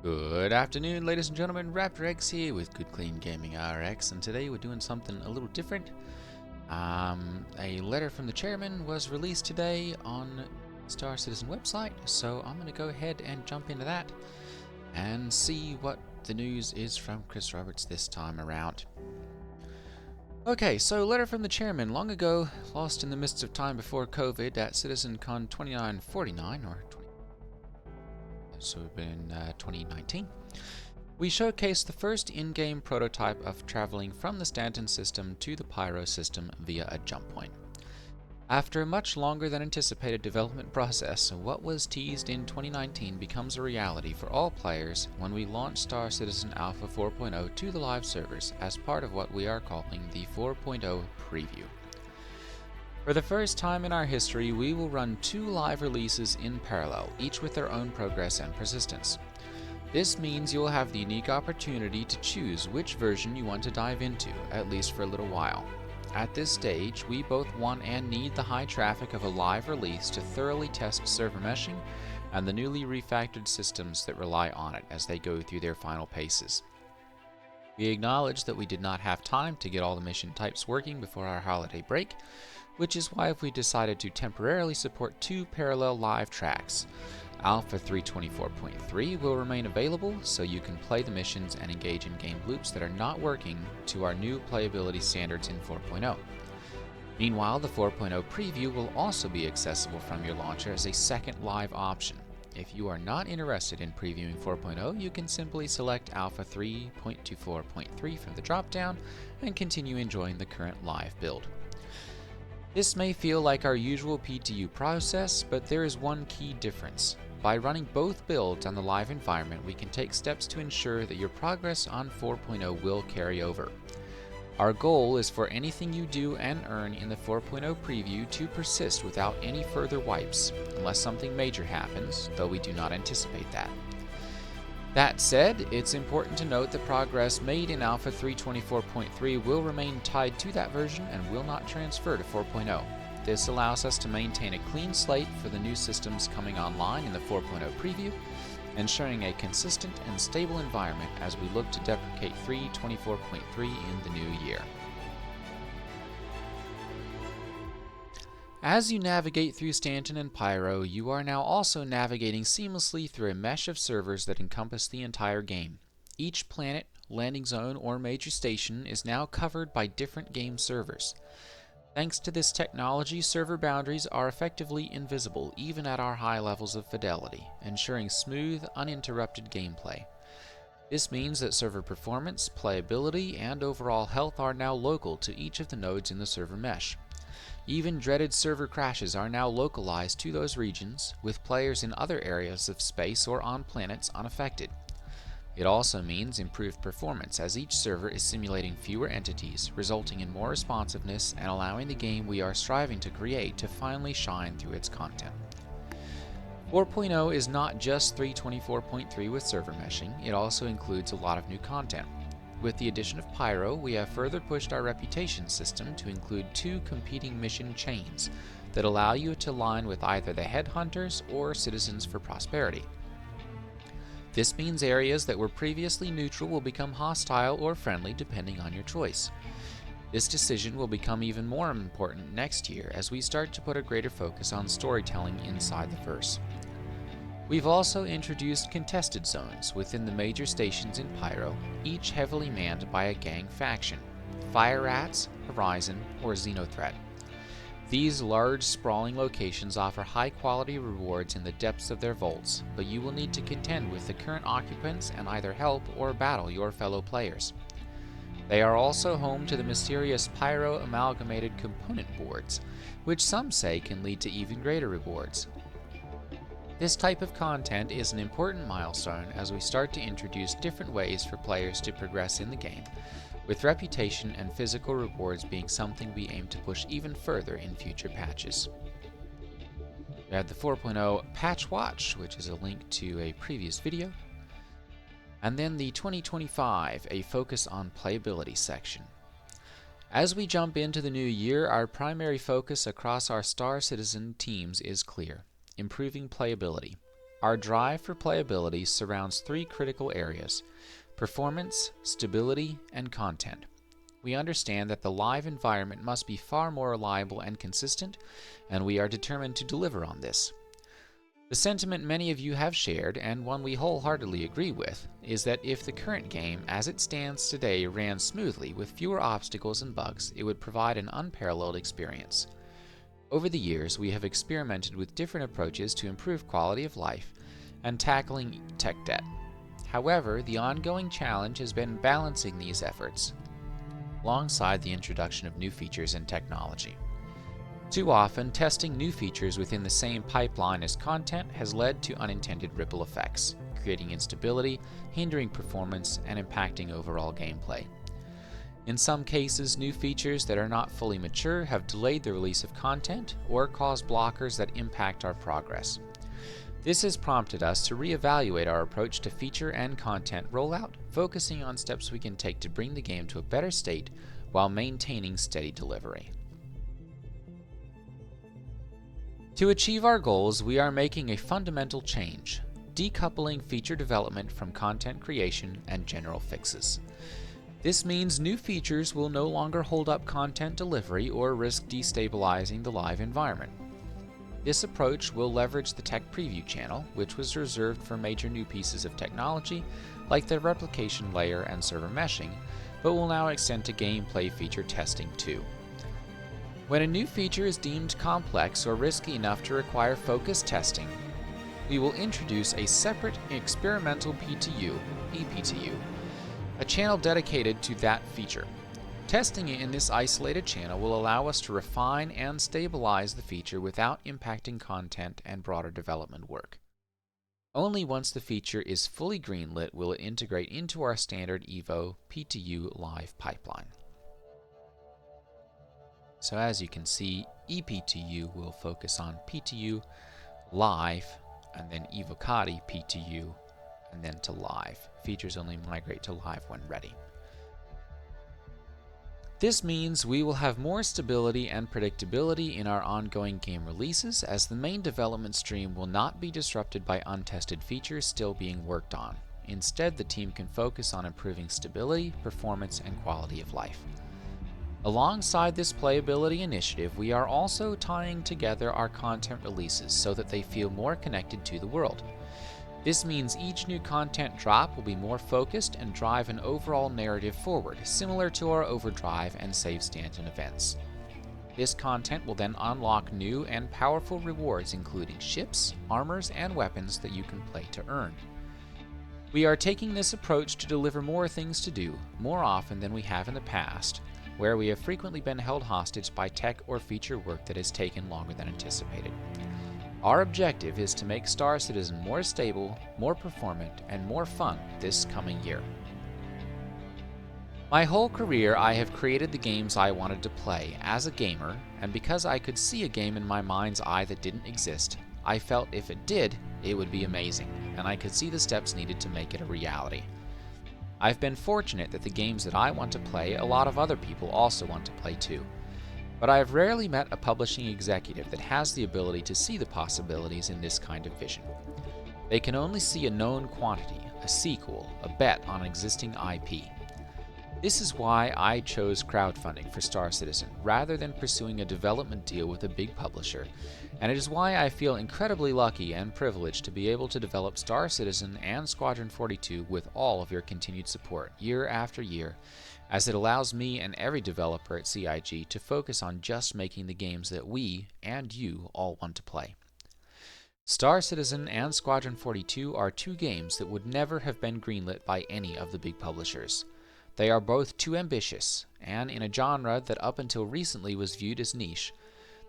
Good afternoon, ladies and gentlemen. Raptor X here with Good Clean Gaming RX, and today we're doing something a little different. A letter from the chairman was released today on Star Citizen website, so I'm going to go ahead and jump into that and see what the news is from Chris Roberts this time around. Okay, so letter from the chairman. Long ago, lost in the mists of time before COVID at CitizenCon 2949, so we've been in 2019. We showcased the first in-game prototype of traveling from the Stanton system to the Pyro system via a jump point. After a much longer than anticipated development process, what was teased in 2019 becomes a reality for all players when we launch Star Citizen Alpha 4.0 to the live servers as part of what we are calling the 4.0 preview. For the first time in our history, we will run 2 live releases in parallel, each with their own progress and persistence. This means you will have the unique opportunity to choose which version you want to dive into, at least for a little while. At this stage, we both want and need the high traffic of a live release to thoroughly test server meshing and the newly refactored systems that rely on it as they go through their final paces. We acknowledge that we did not have time to get all the mission types working before our holiday break, which is why we decided to temporarily support 2 parallel live tracks. Alpha 324.3 will remain available so you can play the missions and engage in game loops that are not working to our new playability standards in 4.0. Meanwhile, the 4.0 preview will also be accessible from your launcher as a second live option. If you are not interested in previewing 4.0, you can simply select Alpha 3.24.3 from the dropdown and continue enjoying the current live build. This may feel like our usual EPTU process, but there is one key difference. By running both builds on the live environment, we can take steps to ensure that your progress on 4.0 will carry over. Our goal is for anything you do and earn in the 4.0 preview to persist without any further wipes, unless something major happens, though we do not anticipate that. That said, it's important to note that progress made in Alpha 3.24.3 will remain tied to that version and will not transfer to 4.0. This allows us to maintain a clean slate for the new systems coming online in the 4.0 preview, ensuring a consistent and stable environment as we look to deprecate 3.24.3 in the new year. As you navigate through Stanton and Pyro, you are now also navigating seamlessly through a mesh of servers that encompass the entire game. Each planet, landing zone, or major station is now covered by different game servers. Thanks to this technology, server boundaries are effectively invisible even at our high levels of fidelity, ensuring smooth, uninterrupted gameplay. This means that server performance, playability, and overall health are now local to each of the nodes in the server mesh. Even dreaded server crashes are now localized to those regions, with players in other areas of space or on planets unaffected. It also means improved performance as each server is simulating fewer entities, resulting in more responsiveness and allowing the game we are striving to create to finally shine through its content. 4.0 is not just 3.24.3 with server meshing, it also includes a lot of new content. With the addition of Pyro, we have further pushed our reputation system to include 2 competing mission chains that allow you to align with either the Headhunters or Citizens for Prosperity. This means areas that were previously neutral will become hostile or friendly depending on your choice. This decision will become even more important next year as we start to put a greater focus on storytelling inside the verse. We've also introduced contested zones within the major stations in Pyro, each heavily manned by a gang faction, Fire Rats, Horizon, or Xenothreat. These large, sprawling locations offer high-quality rewards in the depths of their vaults, but you will need to contend with the current occupants and either help or battle your fellow players. They are also home to the mysterious Pyro Amalgamated Component Boards, which some say can lead to even greater rewards. This type of content is an important milestone as we start to introduce different ways for players to progress in the game, with reputation and physical rewards being something we aim to push even further in future patches. We have the 4.0 Patch Watch, which is a link to a previous video, and then the 2025, a focus on playability section. As we jump into the new year, our primary focus across our Star Citizen teams is clear: improving playability. Our drive for playability surrounds three critical areas: performance, stability, and content. We understand that the live environment must be far more reliable and consistent, and we are determined to deliver on this. The sentiment many of you have shared, and one we wholeheartedly agree with, is that if the current game as it stands today ran smoothly with fewer obstacles and bugs, it would provide an unparalleled experience. Over the years, we have experimented with different approaches to improve quality of life and tackling tech debt. However, the ongoing challenge has been balancing these efforts alongside the introduction of new features and technology. Too often, testing new features within the same pipeline as content has led to unintended ripple effects, creating instability, hindering performance, and impacting overall gameplay. In some cases, new features that are not fully mature have delayed the release of content or caused blockers that impact our progress. This has prompted us to reevaluate our approach to feature and content rollout, focusing on steps we can take to bring the game to a better state while maintaining steady delivery. To achieve our goals, we are making a fundamental change, decoupling feature development from content creation and general fixes. This means new features will no longer hold up content delivery or risk destabilizing the live environment. This approach will leverage the tech preview channel, which was reserved for major new pieces of technology like the replication layer and server meshing, but will now extend to gameplay feature testing too. When a new feature is deemed complex or risky enough to require focused testing, we will introduce a separate experimental PTU, EPTU, a channel dedicated to that feature. Testing it in this isolated channel will allow us to refine and stabilize the feature without impacting content and broader development work. Only once the feature is fully greenlit will it integrate into our standard Evo PTU live pipeline. So as you can see, EPTU will focus on PTU, live, and then Evocati PTU, and then to live. Features only migrate to live when ready. This means we will have more stability and predictability in our ongoing game releases, as the main development stream will not be disrupted by untested features still being worked on. Instead, the team can focus on improving stability, performance, and quality of life. Alongside this playability initiative, we are also tying together our content releases so that they feel more connected to the world. This means each new content drop will be more focused and drive an overall narrative forward, similar to our Overdrive and Save Stanton events. This content will then unlock new and powerful rewards, including ships, armors, and weapons that you can play to earn. We are taking this approach to deliver more things to do, more often than we have in the past, where we have frequently been held hostage by tech or feature work that has taken longer than anticipated. Our objective is to make Star Citizen more stable, more performant, and more fun this coming year. My whole career I have created the games I wanted to play as a gamer, and because I could see a game in my mind's eye that didn't exist, I felt if it did, it would be amazing, and I could see the steps needed to make it a reality. I've been fortunate that the games that I want to play, a lot of other people also want to play too. But I have rarely met a publishing executive that has the ability to see the possibilities in this kind of vision. They can only see a known quantity, a sequel, a bet on existing IP. This is why I chose crowdfunding for Star Citizen rather than pursuing a development deal with a big publisher, and it is why I feel incredibly lucky and privileged to be able to develop Star Citizen and Squadron 42 with all of your continued support year after year, as it allows me and every developer at CIG to focus on just making the games that we and you all want to play. Star Citizen and Squadron 42 are two games that would never have been greenlit by any of the big publishers. They are both too ambitious, and in a genre that up until recently was viewed as niche,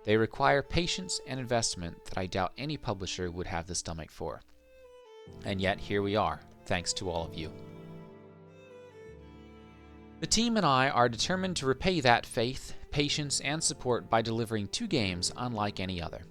they require patience and investment that I doubt any publisher would have the stomach for. And yet here we are, thanks to all of you. The team and I are determined to repay that faith, patience, and support by delivering two games unlike any other.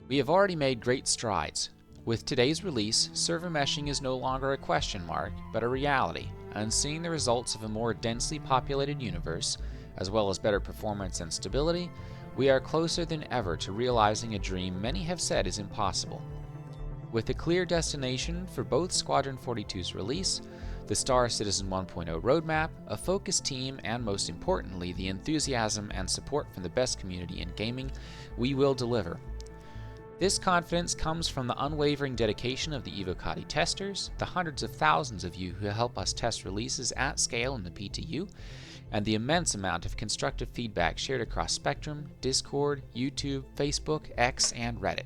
We have already made great strides. With today's release, server meshing is no longer a question mark, but a reality, and seeing the results of a more densely populated universe, as well as better performance and stability, we are closer than ever to realizing a dream many have said is impossible. With a clear destination for both Squadron 42's release, the Star Citizen 1.0 roadmap, a focused team, and most importantly, the enthusiasm and support from the best community in gaming, we will deliver. This confidence comes from the unwavering dedication of the Evocati testers, the hundreds of thousands of you who help us test releases at scale in the PTU, and the immense amount of constructive feedback shared across Spectrum, Discord, YouTube, Facebook, X, and Reddit.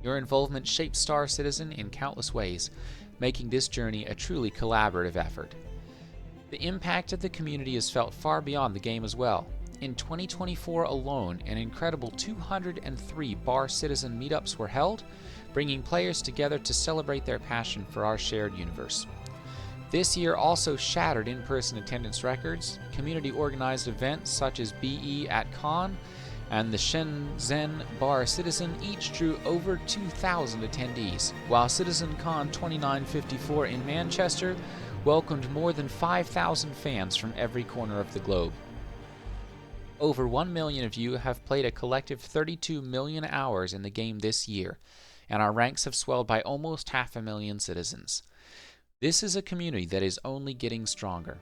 Your involvement shapes Star Citizen in countless ways, making this journey a truly collaborative effort. The impact of the community is felt far beyond the game as well. In 2024 alone, an incredible 203 Bar Citizen meetups were held, bringing players together to celebrate their passion for our shared universe. This year also shattered in-person attendance records. Community-organized events such as BE at Con and the Shenzhen Bar Citizen each drew over 2,000 attendees, while CitizenCon 2954 in Manchester welcomed more than 5,000 fans from every corner of the globe. Over 1 million of you have played a collective 32 million hours in the game this year, and our ranks have swelled by almost 500,000 citizens. This is a community that is only getting stronger.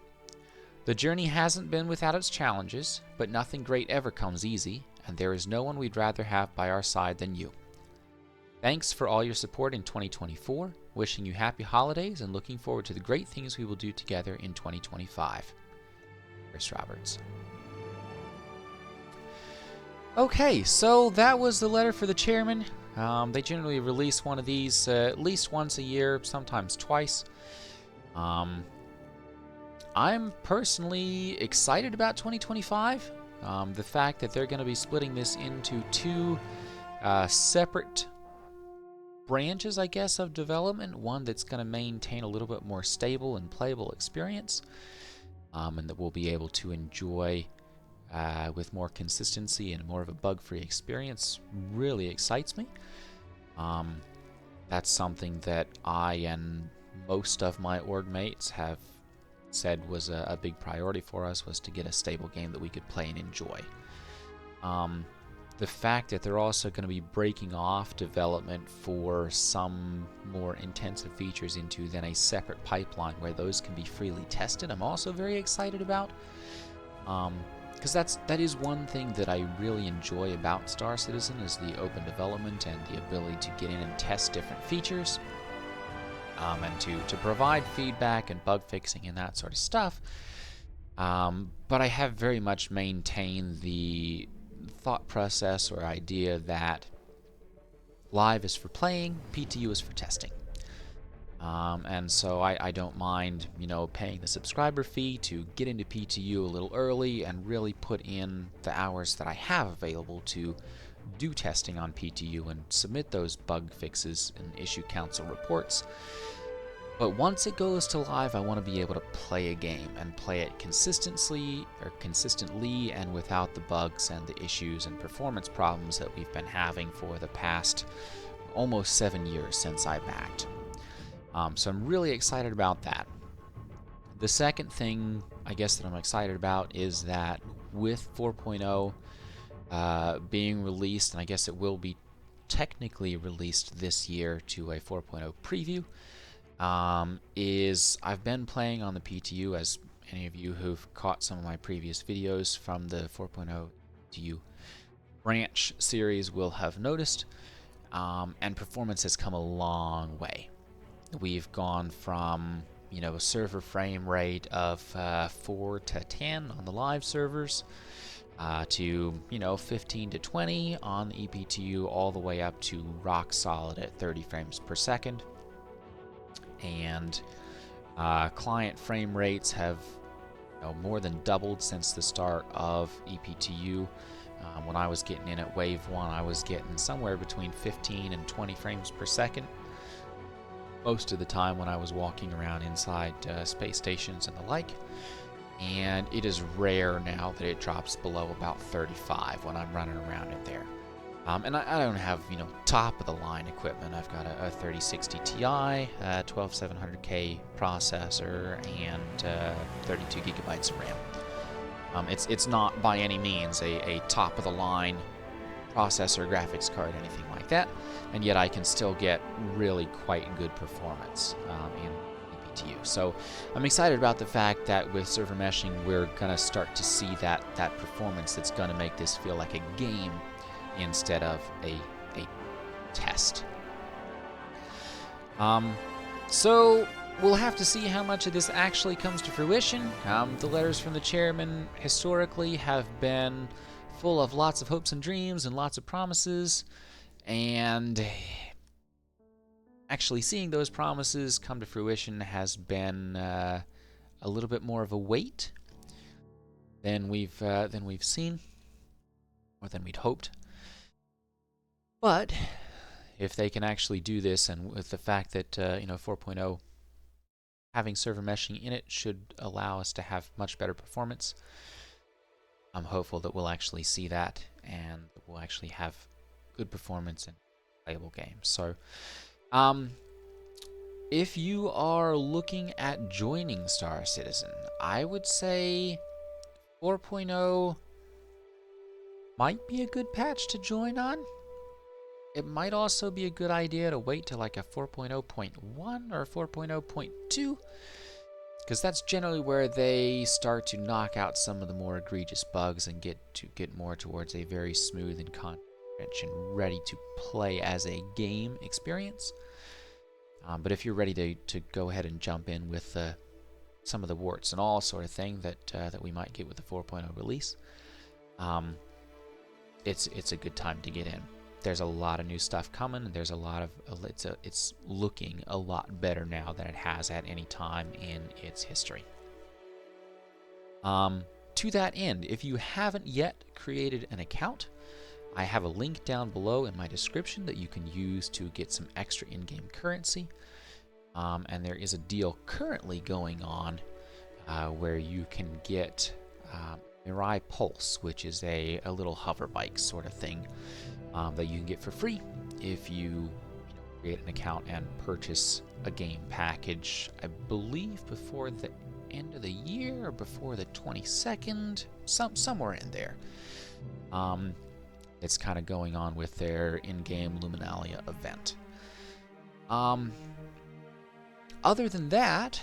The journey hasn't been without its challenges, but nothing great ever comes easy, and there is no one we'd rather have by our side than you. Thanks for all your support in 2024, wishing you happy holidays and looking forward to the great things we will do together in 2025. Chris Roberts. Okay, so that was the letter for the chairman. They generally release one of these at least once a year, sometimes twice. I'm personally excited about 2025. The fact that they're going to be splitting this into two separate branches, I guess, of development. One that's going to maintain a little bit more stable and playable experience, and that we'll be able to enjoy with more consistency and more of a bug-free experience, really excites me. That's something that I and most of my org mates have said was a big priority for us, was to get a stable game that we could play and enjoy. The fact that they're also going to be breaking off development for some more intensive features into then a separate pipeline where those can be freely tested, I'm also very excited about. Because that is one thing that I really enjoy about Star Citizen, is the open development and the ability to get in and test different features, and to provide feedback and bug fixing and that sort of stuff. But I have very much maintained the thought process or idea that live is for playing, PTU is for testing. And so I don't mind, paying the subscriber fee to get into PTU a little early and really put in the hours that I have available to do testing on PTU and submit those bug fixes and issue council reports. But once it goes to live, I want to be able to play a game and play it consistently and without the bugs and the issues and performance problems that we've been having for the past almost 7 years since I backed. So I'm really excited about that. The second thing, I guess, that I'm excited about is that with 4.0 being released, and I guess it will be technically released this year to a 4.0 preview, is I've been playing on the PTU, as any of you who've caught some of my previous videos from the 4.0 PTU branch series will have noticed, and performance has come a long way. We've gone from, a server frame rate of 4 to 10 on the live servers, to, 15 to 20 on the EPTU, all the way up to rock solid at 30 frames per second. And client frame rates have more than doubled since the start of EPTU. When I was getting in at Wave 1, I was getting somewhere between 15 and 20 frames per second. Most of the time when I was walking around inside space stations and the like. And it is rare now that it drops below about 35 when I'm running around in there. And I don't have, top of the line equipment. I've got a 3060 Ti, 12700K processor, and 32 gigabytes of RAM. It's not by any means a top of the line processor, graphics card, anything like like that, and yet I can still get really quite good performance in EPTU. So I'm excited about the fact that with server meshing, we're going to start to see that performance that's going to make this feel like a game instead of a test. So we'll have to see how much of this actually comes to fruition. The letters from the chairman historically have been full of lots of hopes and dreams and lots of promises, and actually seeing those promises come to fruition has been a little bit more of a wait than we've seen, or than we'd hoped. But if they can actually do this, and with the fact that 4.0 having server meshing in it should allow us to have much better performance, I'm hopeful that we'll actually see that, and we'll actually have good performance in playable games. So if you are looking at joining Star Citizen, I would say 4.0 might be a good patch to join on. It might also be a good idea to wait till like a 4.0.1 or 4.0.2, because that's generally where they start to knock out some of the more egregious bugs and get more towards a very smooth and content-rich and ready to play as a game experience. But if you're ready to go ahead and jump in with some of the warts and all sort of thing that we might get with the 4.0 release, it's a good time to get in. There's a lot of new stuff coming. There's a lot of it's looking a lot better now than it has at any time in its history. To that end, if you haven't yet created an account, I have a link down below in my description that you can use to get some extra in-game currency. And there is a deal currently going on where you can get Mirai Pulse, which is a little hover bike sort of thing that you can get for free if you create an account and purchase a game package, I believe before the end of the year or before the 22nd, somewhere in there. It's kind of going on with their in-game Luminalia event. Other than that,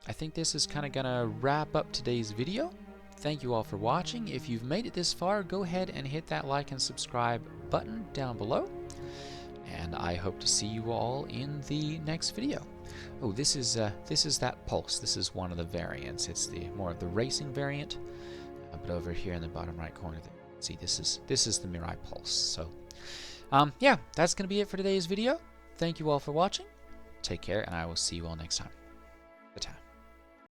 I think this is kind of gonna wrap up today's video. Thank you all for watching. If you've made it this far, go ahead and hit that like and subscribe button down below. And I hope to see you all in the next video. Oh, this is that Pulse. This is one of the variants. It's the more of the racing variant. But over here in the bottom right corner, see, this is the Mirai Pulse. So, yeah, that's gonna be it for today's video. Thank you all for watching. Take care, and I will see you all next time.